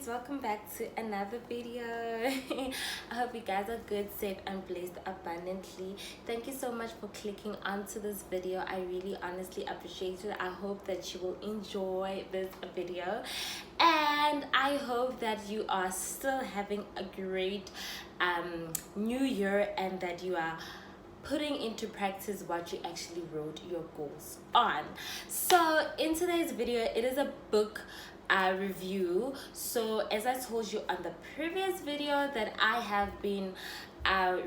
guys, welcome back to another video. I hope you guys are good, safe and blessed abundantly. Thank you so much for clicking onto this video. I really honestly appreciate it. I hope that you will enjoy this video, and I hope that you are still having a great new year, and that you are putting into practice what you actually wrote your goals on. So in today's video, it is a book review. So as I told you on the previous video that I have been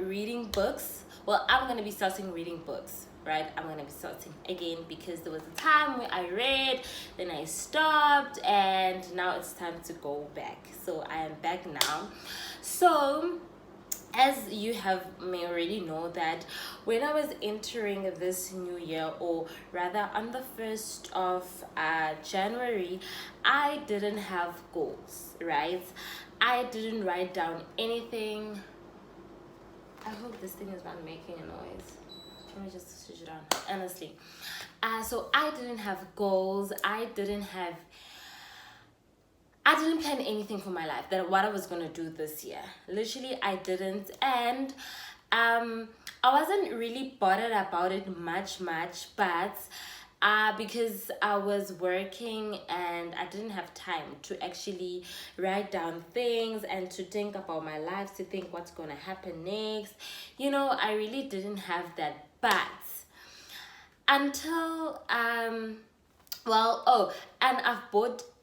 reading books. Well, I'm going to be starting reading books, right? I'm going to be starting again because there was a time where I read, then I stopped, and now it's time to go back. So I am back now. So as you may already know that when I was entering this new year, or rather on the 1st of January, I didn't have goals, right? I didn't write down anything. I hope this thing is not making a noise. Let me just switch it on, honestly. So I didn't have goals. I didn't plan anything for my life, that what I was going to do this year. Literally, I didn't. And I wasn't really bothered about it much, but because I was working and I didn't have time to actually write down things and to think about my life, to think what's going to happen next. You know, I really didn't have that. But until and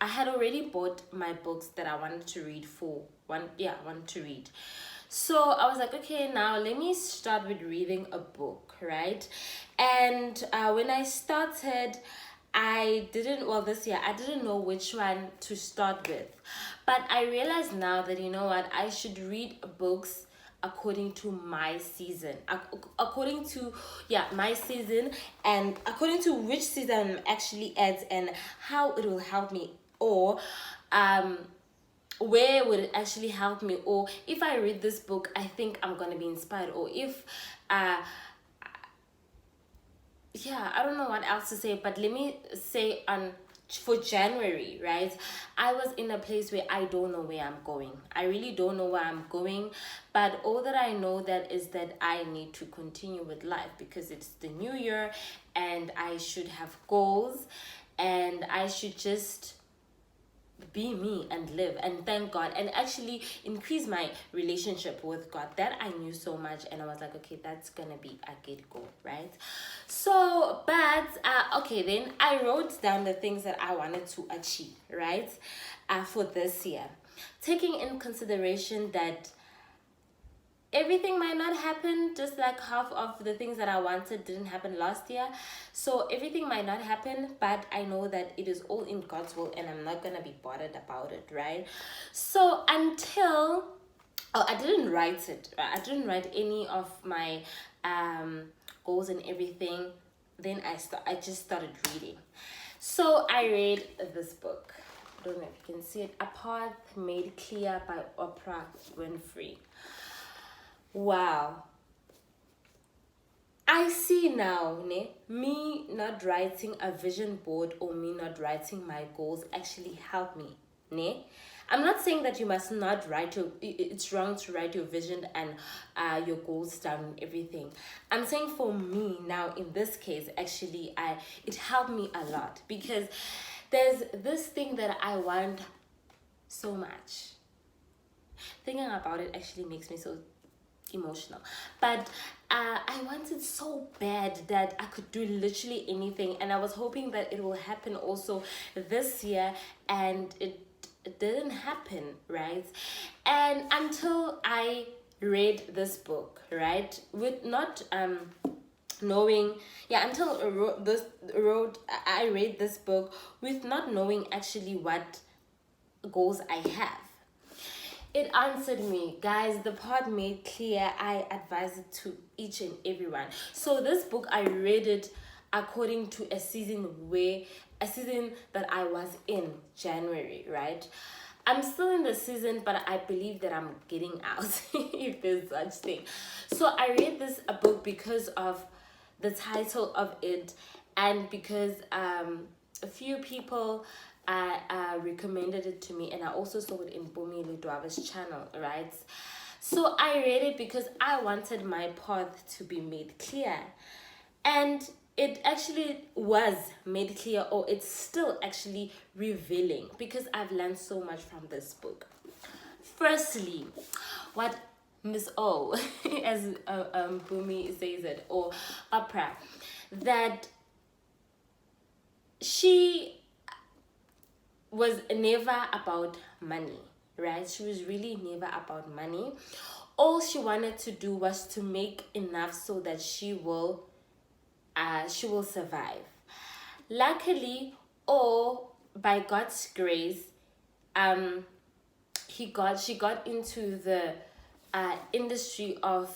I had already bought my books that I wanted to read So I was like, okay, now let me start with reading a book, right? And when I started, this year I didn't know which one to start with. But I realized now that, you know what, I should read books according to my season, according to my season, and according to which season I'm actually at, and how it will help me, or where would it actually help me, or if I read this book I think I'm gonna be inspired, or if I don't know what else to say. But let me say, for January, right, I was in a place where I don't know where I'm going. I really don't know where I'm going, but all that I know that is that I need to continue with life because it's the new year and I should have goals, and I should just be me and live and thank God and actually increase my relationship with God. That I knew so much, and I was like, okay, that's gonna be a good goal, right? So okay, then I wrote down the things that I wanted to achieve, right, for this year, taking in consideration that everything might not happen, just like half of the things that I wanted didn't happen last year. So everything might not happen, but I know that it is all in God's will and I'm not gonna be bothered about it, right? So until I didn't write it. I didn't write any of my goals and everything. Then I just started reading. So I read this book. I don't know if you can see it. A Path Made Clear by OPRAH WINFREY. Wow. I see now, me not writing a vision board or me not writing my goals actually helped me, I'm not saying that you must not write it's wrong to write your vision and your goals down and everything. I'm saying for me now, in this case, actually, it helped me a lot, because there's this thing that I want so much. Thinking about it actually makes me so emotional, but I wanted so bad that I could do literally anything, and I was hoping that it will happen also this year, and it didn't happen, right? And until I read this book, right, with not knowing, I read this book with not knowing actually what goals I have. It answered me, guys. The part made clear. I advise it to each and everyone. So this book, I read it according to a season that I was in, January, right? I'm still in the season, but I believe that I'm getting out, if there's such thing. So I read this book because of the title of it, and because a few people recommended it to me, and I also saw it in Bumi Ludwa's channel, right? So I read it because I wanted my path to be made clear. And it actually was made clear, or it's still actually revealing, because I've learned so much from this book. Firstly, what Miss O, as Bumi says it, or OPRAH, that she was never about money, right? She was really never about money. All she wanted to do was to make enough so that she will survive. Luckily, or by God's grace, she got into the industry of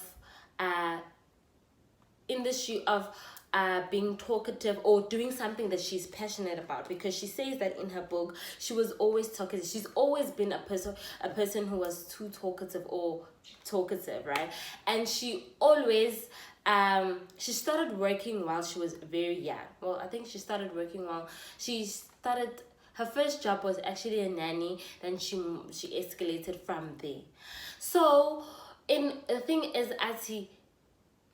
being talkative, or doing something that she's passionate about, because she says that in her book she was always talkative. She's always been a person who was too talkative, right? And she always she started working while she was very young. Well, I think she started working while her first job was actually a nanny. Then she escalated from there. So the thing is,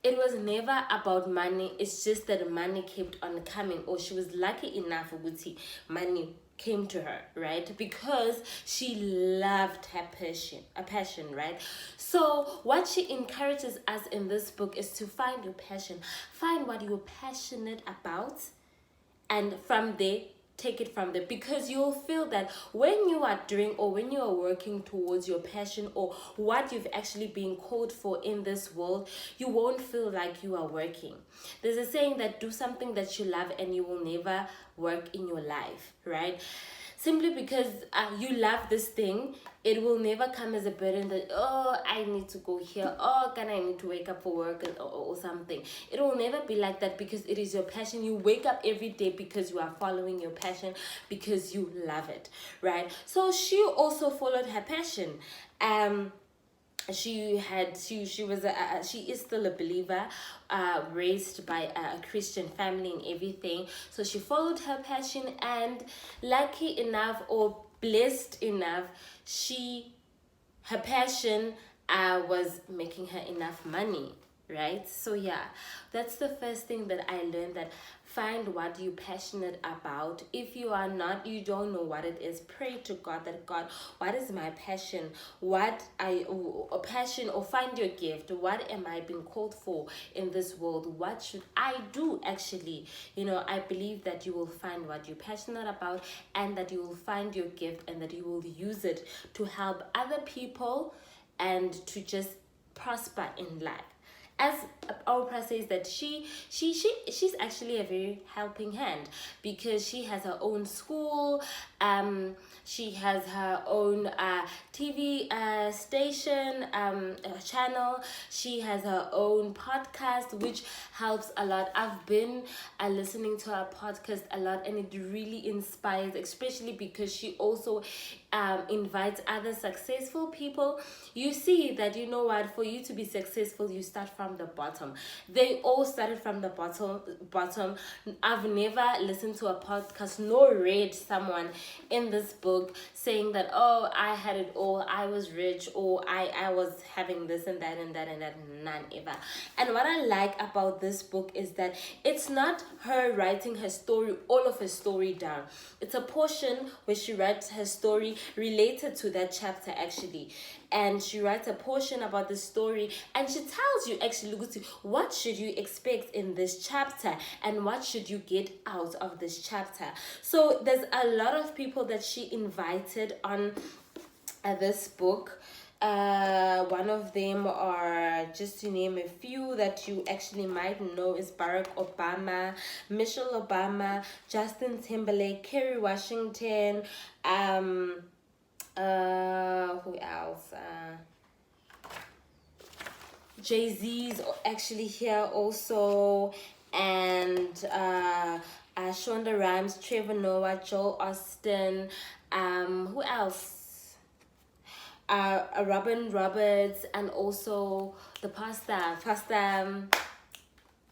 it was never about money. It's just that money kept on coming, or she was lucky enough with money came to her, right? Because she loved her passion, right? So what she encourages us in this book is to find your passion, find what you're passionate about, and from there, take it from there, because you'll feel that when you are doing, or when you are working towards your passion, or what you've actually been called for in this world, you won't feel like you are working. There's a saying that do something that you love and you will never work in your life, right? Simply because you love this thing, it will never come as a burden that, oh, I need to go here, oh, I need to wake up for work, or something. It will never be like that, because it is your passion. You wake up every day because you are following your passion, because you love it, right? So she also followed her passion. She is still a believer, raised by a Christian family and everything. So she followed her passion, and lucky enough, or blessed enough, her passion was making her enough money, right? So yeah, that's the first thing that I learned, that find what you're passionate about. If you don't know what it is, pray to God that, God, what is my passion? A passion, or find your gift. What am I being called for in this world? What should I do? Actually, I believe that you will find what you're passionate about, and that you will find your gift, and that you will use it to help other people and to just prosper in life. As OPRAH says, that she's actually a very helping hand, because she has her own school, she has her own TV station, channel. She has her own podcast, which helps a lot. I've been listening to her podcast a lot, and it really inspires, especially because she also invites other successful people. You see that, for you to be successful, you start from the bottom. They all started from the bottom. I've never listened to a podcast nor read someone in this book saying that, oh, I had it all, I was rich, or I was having this and that and that and that. None ever. And what I like about this book is that it's not her writing her story, all of her story down. It's a portion where she writes her story related to that chapter, actually. And she writes a portion about the story, and she tells you, actually, what should you expect in this chapter, and what should you get out of this chapter. So there's a lot of people that she invited on this book. One of them, are just to name a few that you actually might know, is Barack Obama, Michelle Obama, Justin Timberlake, Kerry Washington, who else? Jay-Z's actually here also, and Shonda Rhimes, Trevor Noah, Joel Austin, who else? Robin Roberts, and also the pastor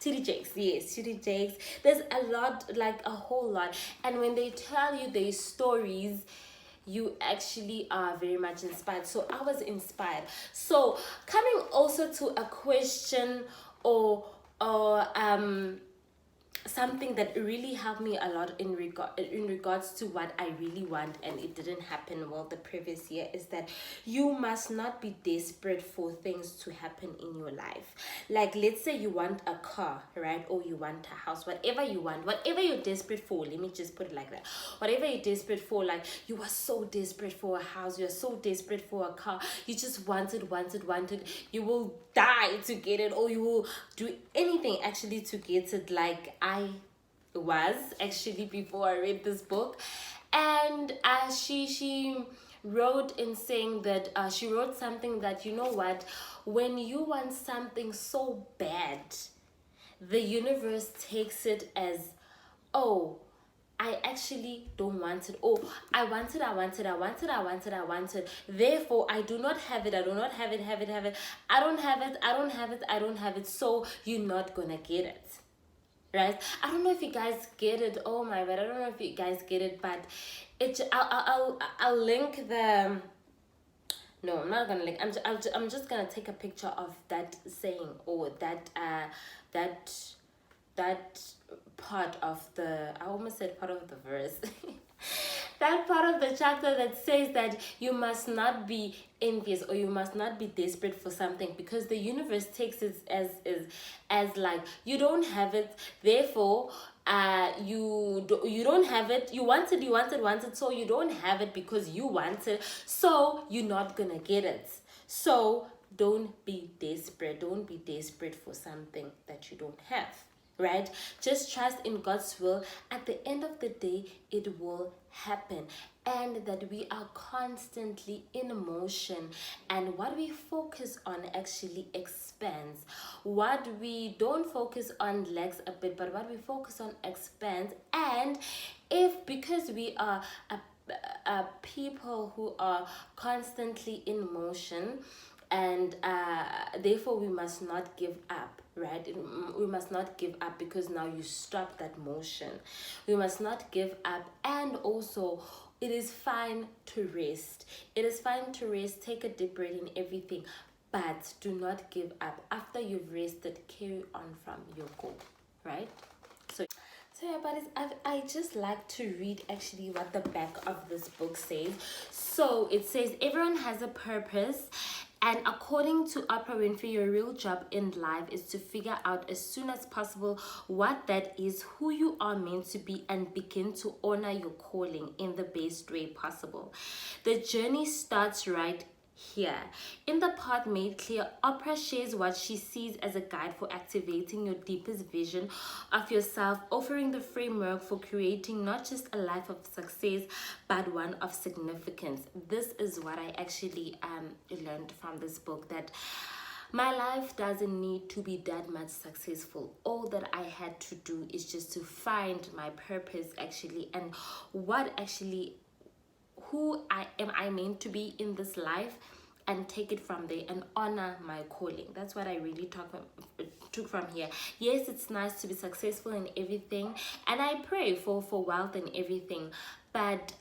TD Jakes, yes, TD Jakes. There's a lot, like a whole lot. And when they tell you their stories, you actually are very much inspired. So I was inspired. So coming also to a question or something that really helped me a lot in regards to what I really want, and it didn't happen well the previous year, is that you must not be desperate for things to happen in your life. Like, let's say you want a car, right? Or you want a house, whatever you want, whatever you're desperate for, let me just put it like that. Whatever you're desperate for, like you are so desperate for a house, you're so desperate for a car, you just wanted, you will die to get it, or you will do anything actually to get it, like I was actually before I read this book. And she wrote in saying that she wrote something that, you know what, when you want something so bad, the universe takes it as, oh, I actually don't want it. Oh, I want it. Therefore, I do not have it. I do not have it. I don't have it. So you're not gonna get it. Right? I don't know if you guys get it. Oh my god, I don't know if you guys get it, but I'll link the. No, I'm not gonna link. I'm just gonna take a picture of that saying, or that part of the, I almost said part of the verse. That part of the chapter that says that you must not be envious, or you must not be desperate for something, because the universe takes it as like, you don't have it, therefore you don't have it. You want it, so you don't have it because you want it, so you're not gonna get it. So don't be desperate for something that you don't have, right? Just trust in God's will. At the end of the day, it will happen. And that we are constantly in motion, and what we focus on actually expands. What we don't focus on lacks a bit, but what we focus on expands. And because we are a people who are constantly in motion, and therefore we must not give up, right? We must not give up, because now you stop that motion. We must not give up. And also, it is fine to rest. Take a deep breath in everything, but do not give up. After you've rested, carry on from your goal, right? So yeah, but I just like to read actually what the back of this book says. So it says, everyone has a purpose, and according to Oprah Winfrey, your real job in life is to figure out as soon as possible what that is, who you are meant to be, and begin to honor your calling in the best way possible. The journey starts right here. In the part made clear, Oprah shares what she sees as a guide for activating your deepest vision of yourself, offering the framework for creating not just a life of success, but one of significance. This is what I actually learned from this book, that my life doesn't need to be that much successful. All that I had to do is just to find my purpose actually, and what actually, who I meant to be in this life, and take it from there and honor my calling. That's what I really took from here. Yes, it's nice to be successful in everything, and I pray for wealth and everything, but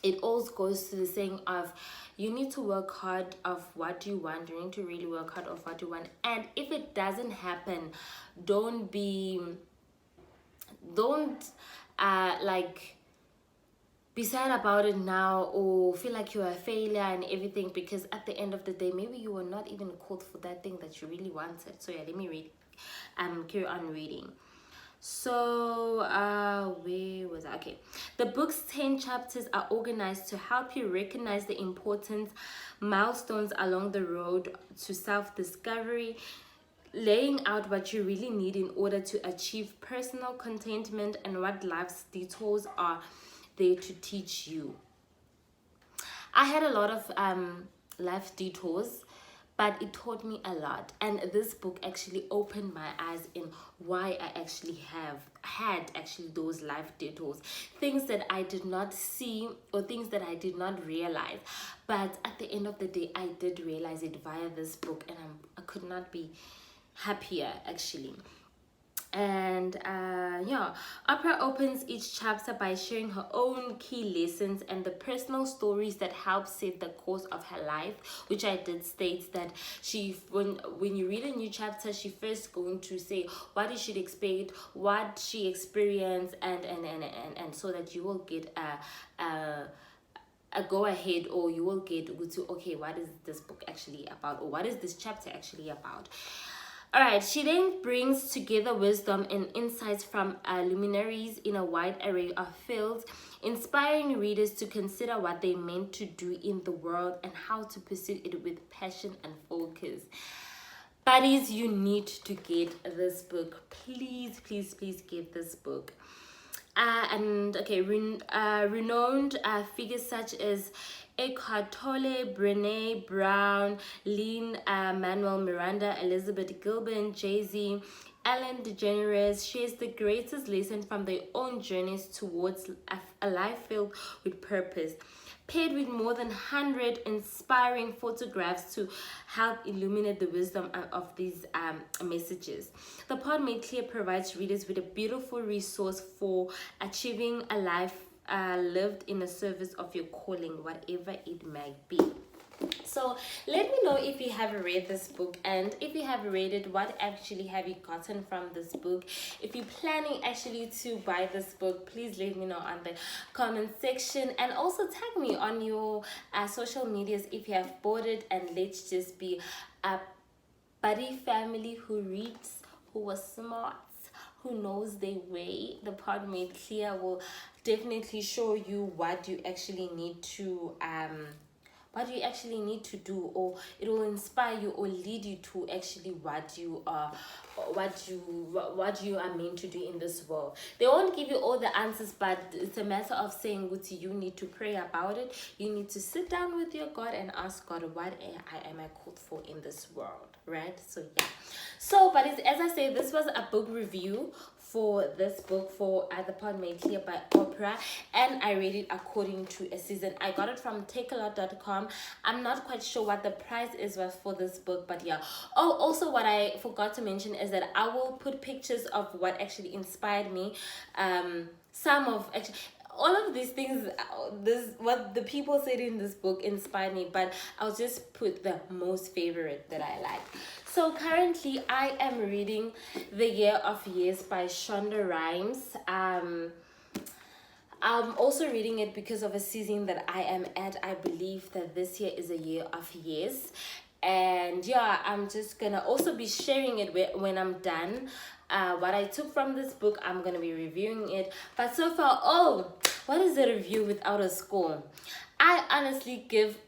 it all goes to the saying of, you need to work hard of what you want. You need to really work hard of what you want. And if it doesn't happen, don't like be sad about it now, or feel like you're a failure and everything, because at the end of the day, maybe you were not even called for that thing that you really wanted. So yeah, let me read, carry on reading. So where was I? Okay, the book's 10 chapters are organized to help you recognize the important milestones along the road to self-discovery, laying out what you really need in order to achieve personal contentment, and what life's detours are there to teach you. I had a lot of life detours, but it taught me a lot, and this book actually opened my eyes in why I actually had those life detours, things that I did not see, or things that I did not realize. But at the end of the day, I did realize it via this book, and I could not be happier actually. And yeah, Oprah opens each chapter by sharing her own key lessons and the personal stories that help set the course of her life, which I did state that when you read a new chapter, she first going to say what you should expect, what she experienced, and so that you will get a go ahead, or you will get to, okay, what is this book actually about, or what is this chapter actually about. All right, she then brings together wisdom and insights from luminaries in a wide array of fields, inspiring readers to consider what they meant to do in the world and how to pursue it with passion and focus. Buddies, you need to get this book. Please, please, please get this book. And okay, renowned figures such as Eckhart Tolle, Brené Brown, Lin-Manuel Miranda, Elizabeth Gilbert, Jay-Z, Ellen DeGeneres shares the greatest lesson from their own journeys towards a life filled with purpose, paired with more than 100 inspiring photographs to help illuminate the wisdom of these messages. The Pod Made Clear provides readers with a beautiful resource for achieving a life lived in the service of your calling, whatever it might be. So let me know if you have read this book, and if you have read it, what actually have you gotten from this book. If you're planning actually to buy this book, please let me know on the comment section, and also tag me on your social medias if you have bought it, and let's just be a buddy family who reads, who was smart, who knows their way. The Pod Made Clear will definitely show you what you actually need to do, or it will inspire you or lead you to actually what you are meant to do in this world. They won't give you all the answers, but it's a matter of saying what you need to pray about it. You need to sit down with your God and ask God, what am I called for in this world, right? So yeah. So but as I say, this was a book review for this book, for The Pod Made Clear by OPRAH, and I read it according to a season. I got it from takealot.com. I'm not quite sure what the price is for this book, but yeah. Oh, also what I forgot to mention is that I will put pictures of what actually inspired me. All of these things, what the people said in this book inspired me, but I'll just put the most favorite that I like. So currently I am reading The Year of Yes by Shonda Rhimes. I'm also reading it because of a season that I am at. I believe that this year is a year of yes. And yeah, I'm just gonna also be sharing it when I'm done. What I took from this book, I'm gonna be reviewing it. But so far, what is a review without a score? I honestly give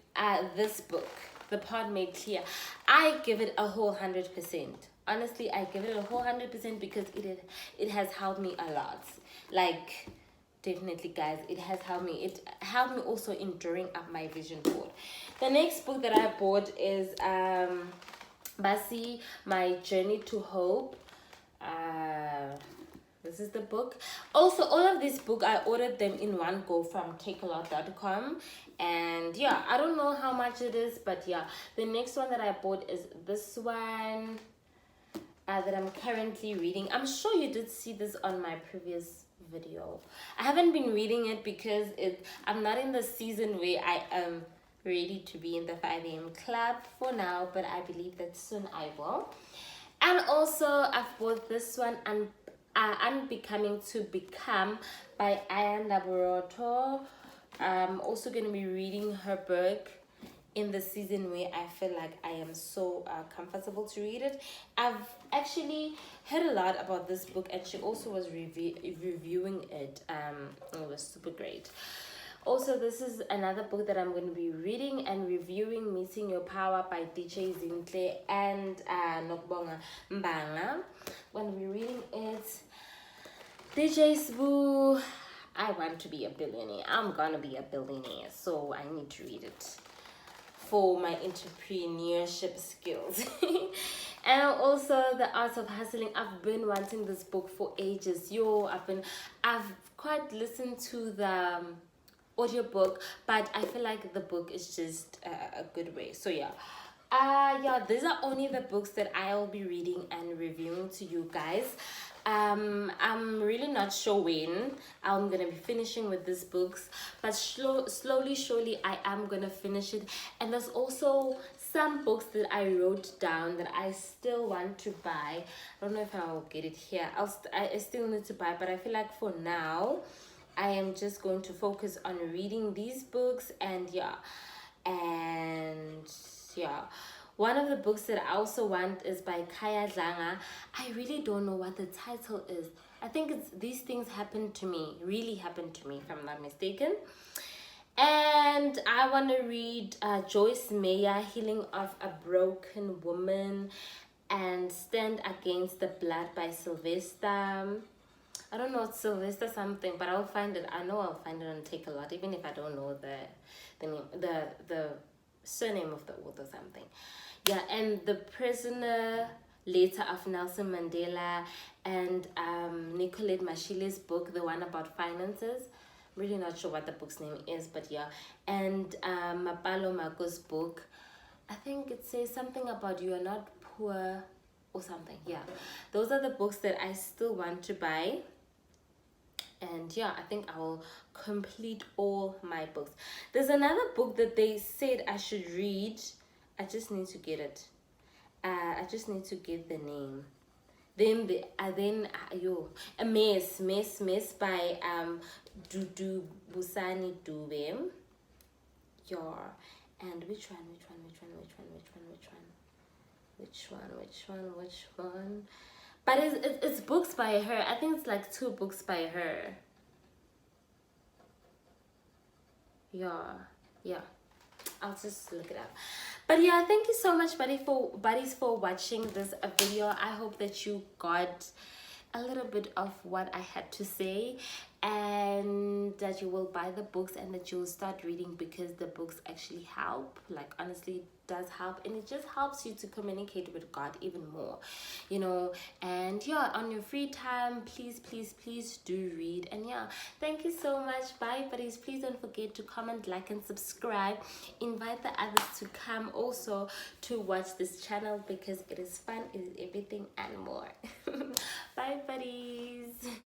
this book, The Pod Made Clear, I give it a whole 100%. Honestly, I give it a whole 100% because it has helped me a lot. Like, definitely, guys, it has helped me. It helped me also in drawing up my vision board. The next book that I bought is Basi, My Journey to Hope. This is the book. Also, all of these books, I ordered them in one go from takealot.com. And yeah, I don't know how much it is, but yeah. The next one that I bought is this one that I'm currently reading. I'm sure you did see this on my previous video. I haven't been reading it because I'm not in the season where I am ready to be in the 5 a.m. club for now, but I believe that soon I will. And also I've bought this one, Unbecoming to Become by Aya Naburoto. I'm also going to be reading her book in the season where I feel like I am so comfortable to read it. I've actually heard a lot about this book, and she also was reviewing it. It was super great. Also, this is another book that I'm going to be reading and reviewing, Meeting Your Power by DJ Zintle and Nokbonga Mbanga. I'm going to be reading it. DJ Sbu, I want to be a billionaire. I'm going to be a billionaire, so I need to read it for my entrepreneurship skills. And also The Art of Hustling. I've been wanting this book for ages. I've quite listened to the audiobook, but I feel like the book is just a good way. So yeah, Yeah, these are only the books that I'll be reading and reviewing to you guys. I'm really not sure when I'm gonna be finishing with these books, but slowly, surely, I am gonna finish it. And there's also some books that I wrote down that I still want to buy. I don't know if I'll get it here. I still need to buy, but I feel like for now, I am just going to focus on reading these books, and and yeah, one of the books that I also want is by Kaya Dlanga. I really don't know what the title is. I think it's These Things Happen to Me, really happened to me if I'm not mistaken. And I want to read Joyce Meyer, Healing of a Broken Woman, and Stand Against the Blood by Sylvester. I don't know, it's Sylvester something, but I'll find it. I know I'll find it on Take a Lot, even if I don't know the name, the surname of the author or something. Yeah, and The Prisoner Letter of Nelson Mandela, and Nicolette Mashile's book, the one about finances. I'm really not sure what the book's name is, but yeah. And Mapalo Mako's book. I think it says something about You Are Not Poor or something. Yeah, those are the books that I still want to buy. And yeah, I think I will complete all my books. There's another book that they said I should read. I just need to get it. I just need to get the name. A mess by Dudu Busani Dube. Yeah. And which one? But it's books by her. I think it's like 2 books by her. Yeah. I'll just look it up. But yeah, thank you so much, buddies, for watching this video. I hope that you got a little bit of what I had to say, and that you will buy the books and that you will start reading, because the books actually help. Like, honestly, it does help, and it just helps you to communicate with God even more, and yeah, on your free time, please do read. And yeah, thank you so much. Bye, buddies. Please don't forget to comment, like, and subscribe. Invite the others to come also to watch this channel, because it is fun, it is everything and more. Bye, buddies.